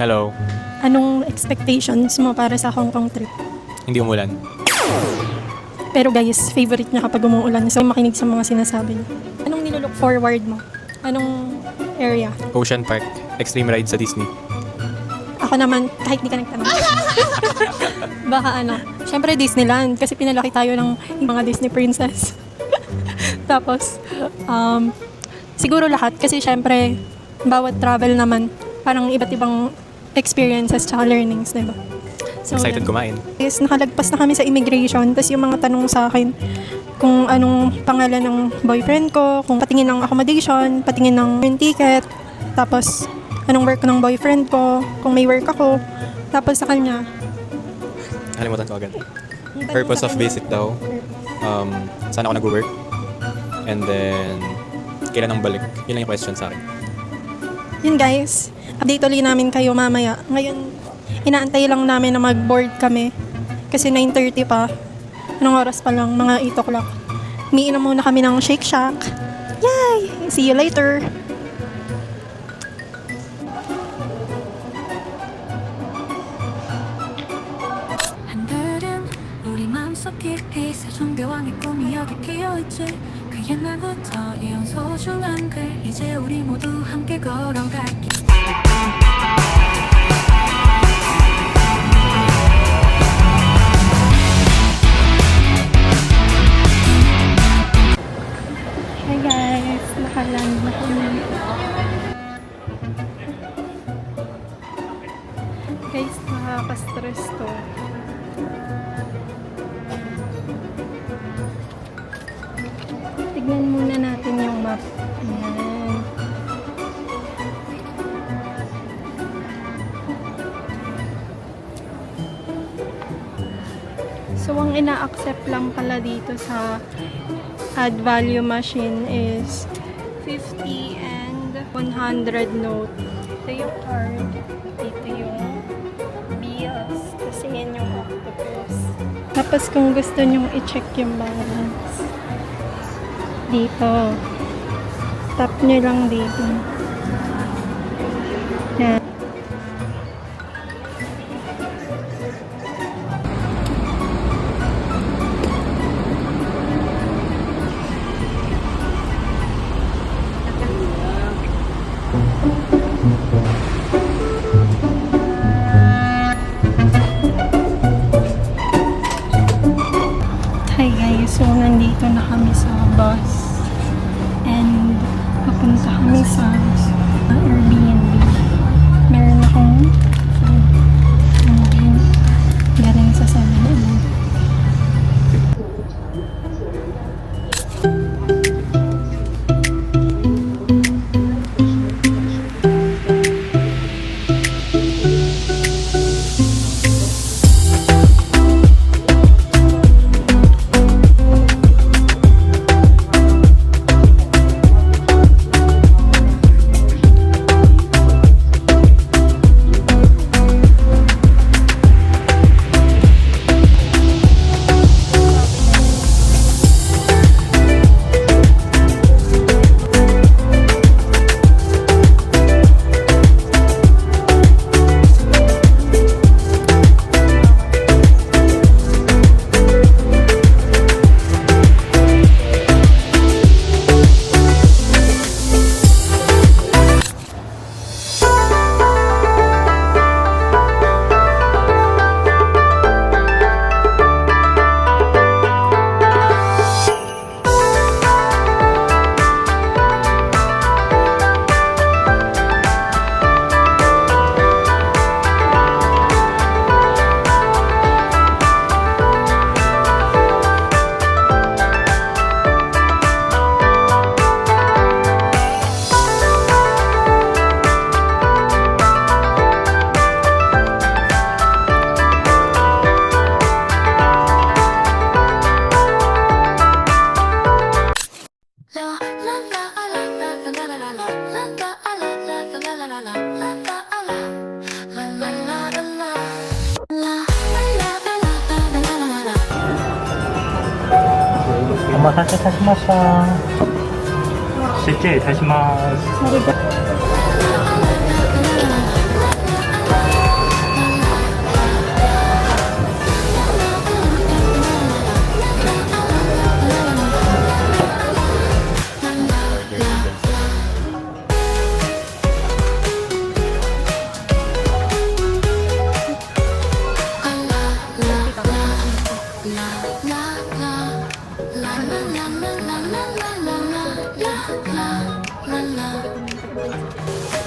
Hello. Anong expectations mo para sa Hong Kong trip? Hindi umulan. Pero guys, favorite niya kapag umuulan. So, makinig sa mga sinasabi niya. Anong nilook forward mo? Anong area? Ocean Park. Extreme ride sa Disney. Ako naman, kahit di ka nagtanong. Baka syempre Disneyland. Kasi pinalaki tayo ng mga Disney princess. Tapos, siguro lahat. Kasi syempre, bawat travel naman, parang iba't ibang experiences tsaka learnings, diba? So, Excited kumain. Yes, nakalagpas na kami sa immigration. Tapos yung mga tanong sa akin kung anong pangalan ng boyfriend ko, kung patingin ng accommodation, patingin ng ticket, tapos anong work ng boyfriend ko, kung may work ako. Tapos sa kanya, Kalimutan ko agad. yung tanong Purpose sa of kanya, visit daw. Saan ako nag-work. And then, kailan ang balik. Yun lang yung question sa akin. Yun guys, update ulit namin kayo mamaya. Ngayon, inaantay lang namin na mag-board kami. Kasi 9:30 pa. Anong oras pa lang? Mga 8 o'clock. Umiinom muna kami ng Shake Shack. Yay! See you later! 한들은 우리 마음속 깊이 세종대왕의 꿈이 여기 피어있지 그 옛날부터 이어온 소중한 글 이제 우리 모두 함께 걸어갈게 Hi guys! Nakaland na kami. Guys, nakaka-stress to. Tignan muna natin yung map. Ayan. So, ang ina-accept lang pala dito sa add value machine is 50 and 100 note. Ito yung card. Dito yung bills. Kasi yan yung octopus. Tapos kung gusto nyong i-check yung balance, dito. Tap nyo lang dito. Yan. Hi guys, so nandito na kami sa bus and papunta kami sa Airbnb. Meron akong food and then galing sa 7-Eleven. Omakase itashimashita. 失礼いたします。la la la la la la la la la la la